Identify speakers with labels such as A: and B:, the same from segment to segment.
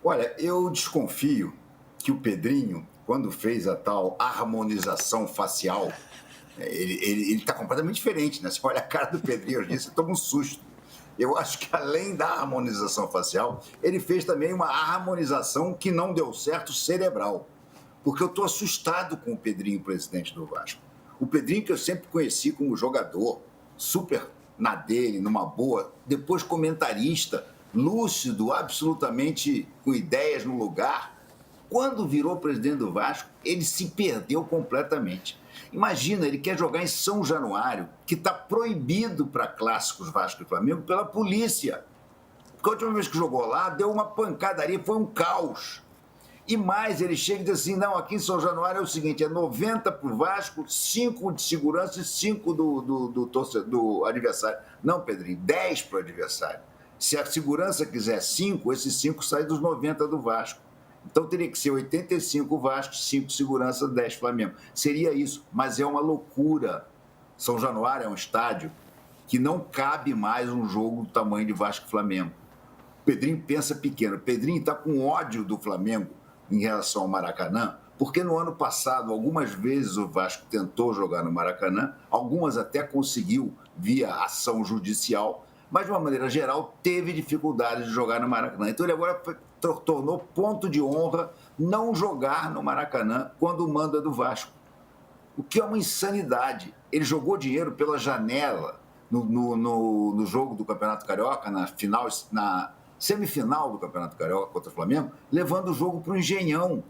A: Olha, eu desconfio que o Pedrinho, quando fez a tal harmonização facial, ele está completamente diferente, né? Você olha a cara do Pedrinho hoje, você toma um susto. Eu acho que além da harmonização facial, ele fez também uma harmonização que não deu certo cerebral. Porque eu estou assustado com o Pedrinho, presidente do Vasco. O Pedrinho que eu sempre conheci como jogador, super na dele, numa boa, depois comentarista, lúcido, absolutamente com ideias no lugar. Quando virou presidente do Vasco, ele se perdeu completamente. Imagina, ele quer jogar em São Januário, que está proibido para clássicos Vasco e Flamengo pela polícia. Porque a última vez que jogou lá, deu uma pancadaria, foi um caos. E mais, ele chega e diz assim, não, aqui em São Januário é o seguinte, é 90 para o Vasco, 5 de segurança e 5 do adversário. Não, Pedrinho, 10 para o adversário. Se a segurança quiser 5, esses 5 saem dos 90 do Vasco. Então teria que ser 85 Vasco, 5 segurança, 10 Flamengo. Seria isso, mas é uma loucura. São Januário é um estádio que não cabe mais um jogo do tamanho de Vasco e Flamengo. O Pedrinho pensa pequeno. O Pedrinho está com ódio do Flamengo em relação ao Maracanã, porque no ano passado, algumas vezes o Vasco tentou jogar no Maracanã, algumas até conseguiu via ação judicial, mas de uma maneira geral teve dificuldade de jogar no Maracanã. Então ele agora tornou ponto de honra não jogar no Maracanã quando manda do Vasco, o que é uma insanidade. Ele jogou dinheiro pela janela no jogo do Campeonato Carioca, na semifinal do Campeonato Carioca contra o Flamengo, levando o jogo para o Engenhão.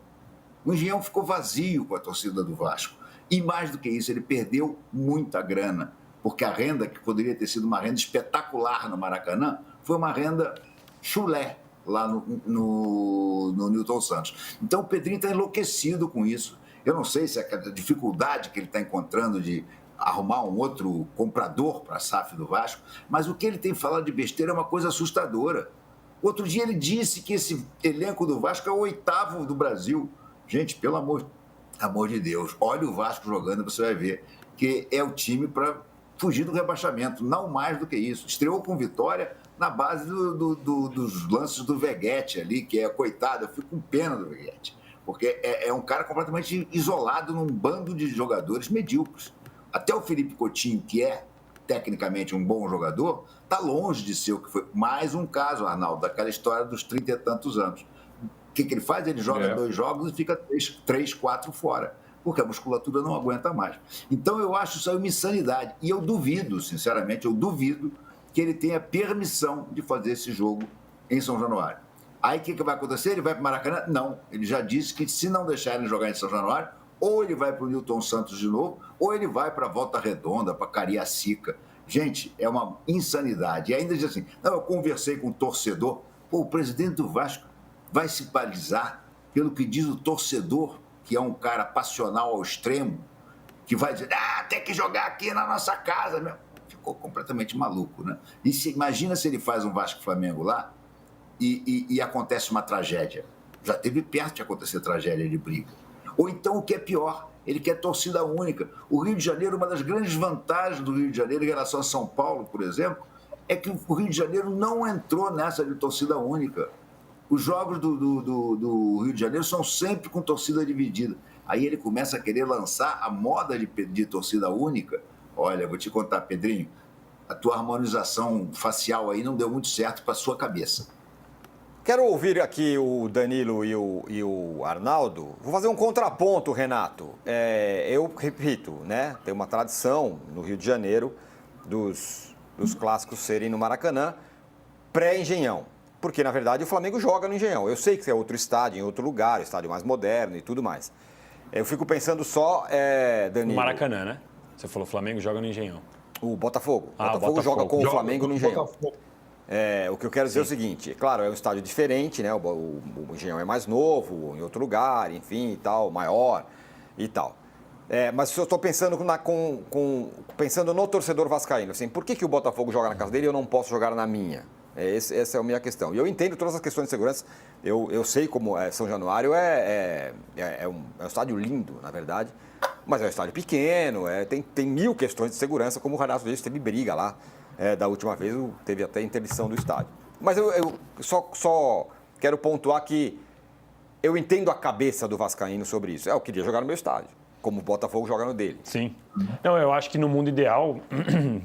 A: O Engenhão ficou vazio com a torcida do Vasco. E mais do que isso, ele perdeu muita grana, porque a renda, que poderia ter sido uma renda espetacular no Maracanã, foi uma renda chulé lá no Newton Santos. Então o Pedrinho está enlouquecido com isso. Eu não sei se é a dificuldade que ele está encontrando de arrumar um outro comprador para a SAF do Vasco, mas o que ele tem falado de besteira é uma coisa assustadora. Outro dia ele disse que esse elenco do Vasco é o 8º do Brasil. Gente, pelo amor de Deus, olha o Vasco jogando, você vai ver que é o time para fugir do rebaixamento, não mais do que isso. Estreou com vitória na base dos lances do Veguete ali, que é coitado, eu fico com pena do Veguete, porque é um cara completamente isolado num bando de jogadores medíocres. Até o Felipe Coutinho, que é tecnicamente um bom jogador, está longe de ser o que foi. Mais um caso, Arnaldo, daquela história dos 30 e tantos anos. O que ele faz? Ele joga 2 jogos e fica 3, 4 fora, porque a musculatura não aguenta mais. Então eu acho isso aí uma insanidade. E eu duvido, sinceramente, eu duvido que ele tenha permissão de fazer esse jogo em São Januário. Aí o que vai acontecer? Ele vai para o Maracanã? Não. Ele já disse que se não deixarem jogar em São Januário, ou ele vai para o Newton Santos de novo, ou ele vai para a Volta Redonda, para Cariacica. Gente, é uma insanidade. E ainda diz assim, não, eu conversei com o torcedor. Pô, o presidente do Vasco vai se balizar pelo que diz o torcedor, que é um cara passional ao extremo, que vai dizer, tem que jogar aqui na nossa casa. Meu. Ficou completamente maluco, né? E imagina se ele faz um Vasco-Flamengo lá e acontece uma tragédia. Já teve perto de acontecer tragédia de briga. Ou então, o que é pior, ele quer torcida única. O Rio de Janeiro, uma das grandes vantagens do Rio de Janeiro em relação a São Paulo, por exemplo, é que o Rio de Janeiro não entrou nessa de torcida única. Os jogos do Rio de Janeiro são sempre com torcida dividida. Aí ele começa a querer lançar a moda de torcida única. Olha, vou te contar, Pedrinho, a tua harmonização facial aí não deu muito certo para a sua cabeça.
B: Quero ouvir aqui o Danilo e o Arnaldo. Vou fazer um contraponto, Renato. Eu repito, né? Tem uma tradição no Rio de Janeiro dos clássicos serem no Maracanã, pré-Engenhão. Porque, na verdade, o Flamengo joga no Engenhão. Eu sei que é outro estádio, em outro lugar, estádio mais moderno e tudo mais. Eu fico pensando só, Danilo...
C: No Maracanã, né? Você falou Flamengo joga no Engenhão.
B: O Botafogo. O Botafogo joga com o Flamengo no Engenhão. O que eu quero dizer é o seguinte, claro, é um estádio diferente, né? O Engenhão é mais novo, em outro lugar, enfim, e tal, maior e tal. Mas eu estou pensando, pensando no torcedor vascaíno, assim, por que o Botafogo joga na casa dele e eu não posso jogar na minha? Essa é a minha questão. E eu entendo todas as questões de segurança, eu sei como São Januário é um estádio lindo, na verdade, mas é um estádio pequeno, tem mil questões de segurança, como o Renato disse, teve briga lá. Da última vez teve até interdição do estádio. Mas eu só quero pontuar que eu entendo a cabeça do vascaíno sobre isso. Eu queria jogar no meu estádio, como o Botafogo joga no dele.
C: Sim. Não, eu acho que no mundo ideal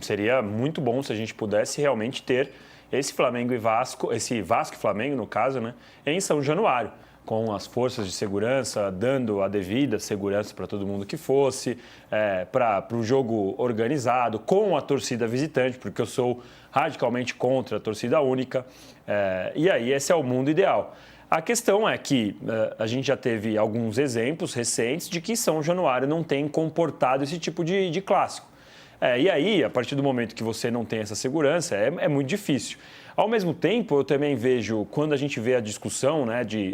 C: seria muito bom se a gente pudesse realmente ter esse Flamengo e Vasco, esse Vasco e Flamengo, no caso, né, em São Januário, com as forças de segurança dando a devida segurança para todo mundo que fosse, para o jogo organizado, com a torcida visitante, porque eu sou radicalmente contra a torcida única, e aí esse é o mundo ideal. A questão é que a gente já teve alguns exemplos recentes de que São Januário não tem comportado esse tipo de clássico. E aí, a partir do momento que você não tem essa segurança, é muito difícil. Ao mesmo tempo, eu também vejo, quando a gente vê a discussão, né, de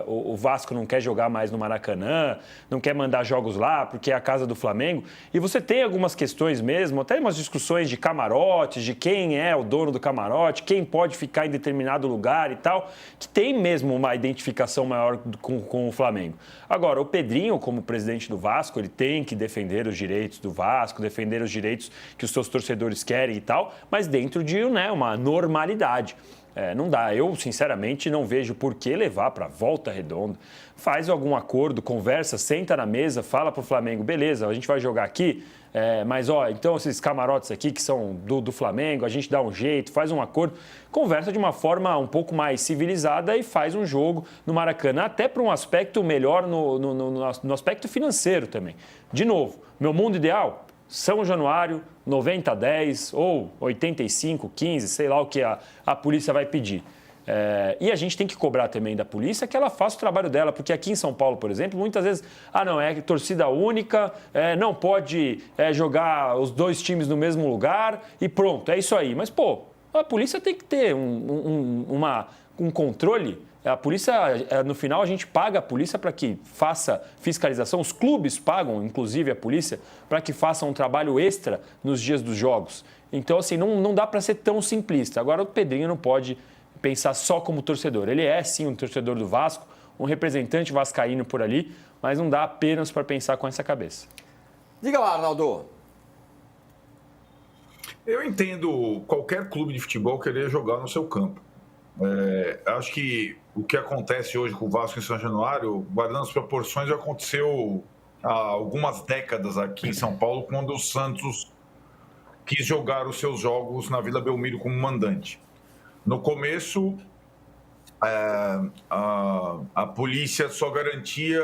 C: o Vasco não quer jogar mais no Maracanã, não quer mandar jogos lá porque é a casa do Flamengo, e você tem algumas questões mesmo, até umas discussões de camarotes, de quem é o dono do camarote, quem pode ficar em determinado lugar e tal, que tem mesmo uma identificação maior com o Flamengo. Agora, o Pedrinho, como presidente do Vasco, ele tem que defender os direitos do Vasco, defender os direitos que os seus torcedores querem e tal, mas dentro de, né, uma normalidade. Não dá. Eu, sinceramente, não vejo por que levar para Volta Redonda. Faz algum acordo, conversa, senta na mesa, fala para o Flamengo, beleza, a gente vai jogar aqui, mas, então esses camarotes aqui que são do Flamengo, a gente dá um jeito, faz um acordo, conversa de uma forma um pouco mais civilizada e faz um jogo no Maracanã, até para um aspecto melhor no aspecto financeiro também. De novo, meu mundo ideal, São Januário, 90-10 ou 85-15, sei lá o que a polícia vai pedir. E a gente tem que cobrar também da polícia que ela faça o trabalho dela, porque aqui em São Paulo, por exemplo, muitas vezes, não, é torcida única, não pode jogar os dois times no mesmo lugar e pronto, é isso aí. Mas, pô, a polícia tem que ter um controle. A polícia, no final, a gente paga a polícia para que faça fiscalização. Os clubes pagam, inclusive, a polícia para que faça um trabalho extra nos dias dos jogos. Então, assim, não dá para ser tão simplista. Agora, o Pedrinho não pode pensar só como torcedor. Ele é, sim, um torcedor do Vasco, um representante vascaíno por ali, mas não dá apenas para pensar com essa cabeça.
B: Diga lá, Arnaldo.
D: Eu entendo qualquer clube de futebol querer jogar no seu campo. Acho que o que acontece hoje com o Vasco em São Januário, guardando as proporções, já aconteceu há algumas décadas aqui em São Paulo, quando o Santos quis jogar os seus jogos na Vila Belmiro como mandante. No começo, a polícia só garantia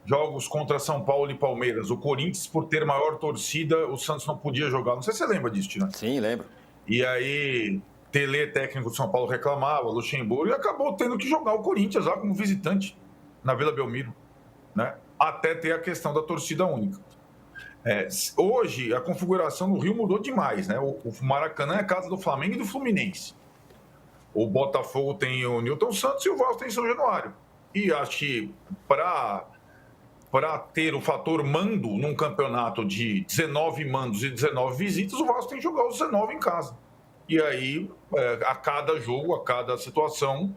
D: jogos contra São Paulo e Palmeiras. O Corinthians, por ter maior torcida, o Santos não podia jogar. Não sei se você lembra disso, né?
B: Sim, lembro.
D: E aí, Tele, técnico de São Paulo, reclamava, Luxemburgo, e acabou tendo que jogar o Corinthians lá como visitante na Vila Belmiro, né? Até ter a questão da torcida única. Hoje, a configuração do Rio mudou demais, né? O Maracanã é a casa do Flamengo e do Fluminense. O Botafogo tem o Newton Santos e o Vasco tem São Januário. E acho que para ter o fator mando num campeonato de 19 mandos e 19 visitas, o Vasco tem que jogar os 19 em casa. E aí, a cada jogo, a cada situação,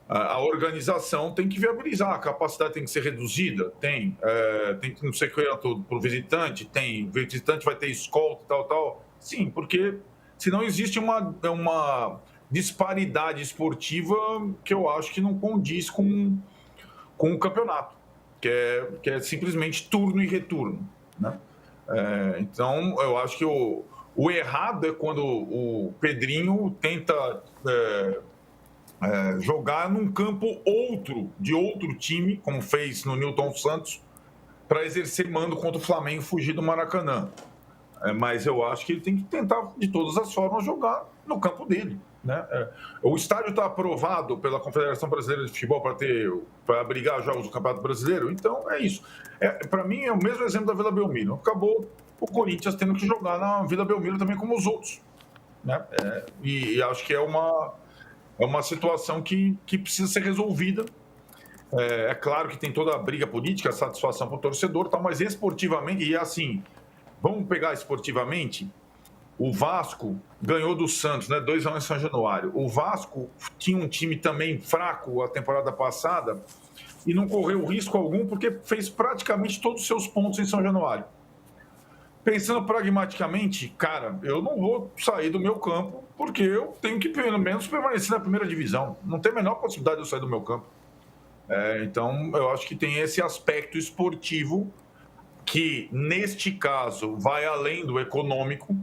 D: a organização tem que viabilizar. A capacidade tem que ser reduzida? Tem que não ser criado para o visitante? Tem. O visitante vai ter escolta, tal. Sim, porque senão existe uma disparidade esportiva que eu acho que não condiz com o campeonato, que é simplesmente turno e retorno, né? Então, eu acho que o errado é quando o Pedrinho tenta jogar num campo de outro time, como fez no Newton Santos, para exercer mando contra o Flamengo e fugir do Maracanã. Mas eu acho que ele tem que tentar, de todas as formas, jogar no campo dele, né? O estádio está aprovado pela Confederação Brasileira de Futebol para abrigar jogos do Campeonato Brasileiro, então é isso. Para mim, é o mesmo exemplo da Vila Belmiro. Acabou o Corinthians tendo que jogar na Vila Belmiro também como os outros, né? E acho que é uma situação que precisa ser resolvida. É claro que tem toda a briga política, a satisfação para o torcedor, tal, mas esportivamente, e assim, vamos pegar esportivamente, o Vasco ganhou do Santos, né, 2-1 em São Januário. O Vasco tinha um time também fraco a temporada passada e não correu risco algum porque fez praticamente todos os seus pontos em São Januário. Pensando pragmaticamente, cara, eu não vou sair do meu campo porque eu tenho que, pelo menos, permanecer na primeira divisão. Não tem a menor possibilidade de eu sair do meu campo. Então, eu acho que tem esse aspecto esportivo que, neste caso, vai além do econômico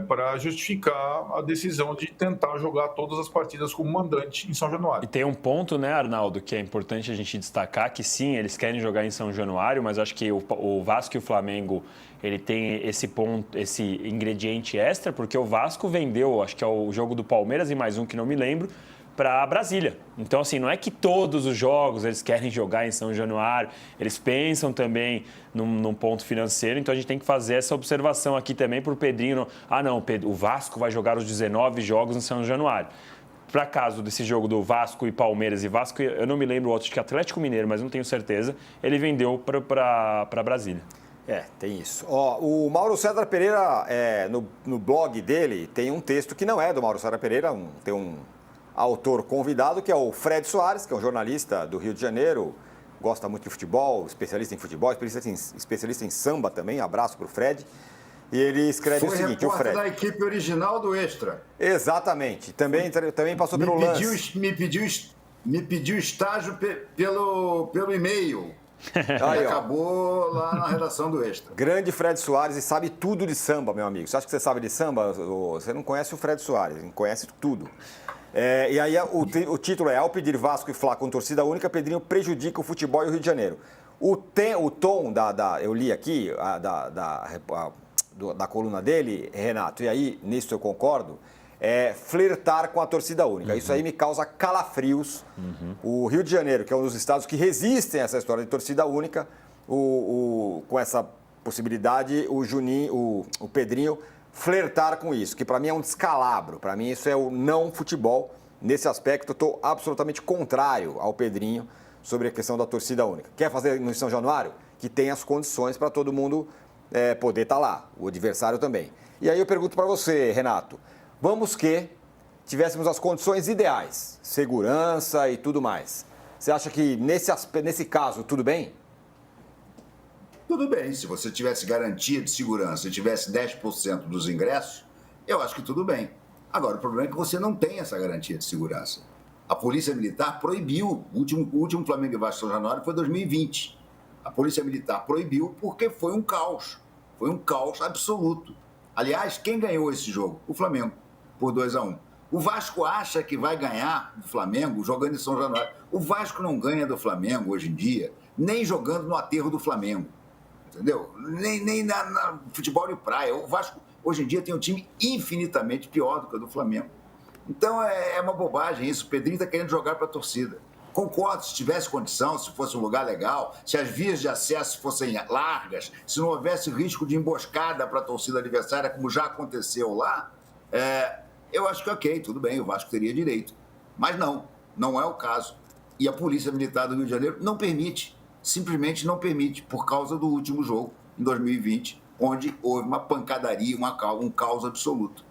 D: para justificar a decisão de tentar jogar todas as partidas como mandante em São Januário.
C: E tem um ponto, né, Arnaldo, que é importante a gente destacar, que sim, eles querem jogar em São Januário, mas acho que o Vasco e o Flamengo, ele tem esse ponto, esse ingrediente extra, porque o Vasco vendeu, acho que é o jogo do Palmeiras e mais um que não me lembro, para Brasília. Então, assim, não é que todos os jogos eles querem jogar em São Januário, eles pensam também num ponto financeiro, então a gente tem que fazer essa observação aqui também para o Pedrinho. O Vasco vai jogar os 19 jogos em São Januário. Para caso desse jogo do Vasco e Palmeiras, e Vasco, eu não me lembro o outro, acho que é Atlético Mineiro, mas não tenho certeza, ele vendeu para Brasília.
B: Tem isso. O Mauro César Pereira, no blog dele, tem um texto que não é do Mauro César Pereira, tem um autor convidado, que é o Fred Soares, que é um jornalista do Rio de Janeiro, gosta muito de futebol, especialista em futebol, especialista em samba também, abraço para o Fred. E ele escreve o seguinte, o Fred...
A: da equipe original do Extra.
B: Exatamente, também passou pelo lance.
A: Me pediu estágio pelo e-mail. Aí, acabou lá na redação do Extra.
B: Grande Fred Soares, e sabe tudo de samba, meu amigo. Você acha que você sabe de samba? Você não conhece o Fred Soares, ele conhece tudo. E aí o título é: ao pedir Vasco e Fla com torcida única, Pedrinho prejudica o futebol e o Rio de Janeiro. O tom eu li aqui, da coluna dele, Renato, e aí nisso eu concordo, é flertar com a torcida única. Isso aí me causa calafrios. O Rio de Janeiro, que é um dos estados que resistem a essa história de torcida única, com essa possibilidade, o Pedrinho flertar com isso, que para mim é um descalabro. Para mim isso é o não futebol. Nesse aspecto, eu estou absolutamente contrário ao Pedrinho sobre a questão da torcida única. Quer fazer no São Januário? Que tem as condições para todo mundo poder estar lá, o adversário também. E aí eu pergunto para você, Renato, vamos que tivéssemos as condições ideais, segurança e tudo mais. Você acha que nesse caso tudo bem?
A: Tudo bem, se você tivesse garantia de segurança e tivesse 10% dos ingressos, eu acho que tudo bem. Agora, o problema é que você não tem essa garantia de segurança. A Polícia Militar proibiu, o último Flamengo e Vasco São Januário foi em 2020. A Polícia Militar proibiu porque foi um caos absoluto. Aliás, quem ganhou esse jogo? O Flamengo, por 2-1. O Vasco acha que vai ganhar do Flamengo jogando em São Januário. O Vasco não ganha do Flamengo hoje em dia, nem jogando no aterro do Flamengo. Entendeu? Nem na futebol de praia. O Vasco, hoje em dia, tem um time infinitamente pior do que o do Flamengo. Então, é uma bobagem isso. O Pedrinho está querendo jogar para a torcida. Concordo, se tivesse condição, se fosse um lugar legal, se as vias de acesso fossem largas, se não houvesse risco de emboscada para a torcida adversária, como já aconteceu lá, eu acho que ok, tudo bem, o Vasco teria direito. Mas não é o caso. E a Polícia Militar do Rio de Janeiro não permite. Simplesmente não permite, por causa do último jogo, em 2020, onde houve uma pancadaria, um caos absoluto.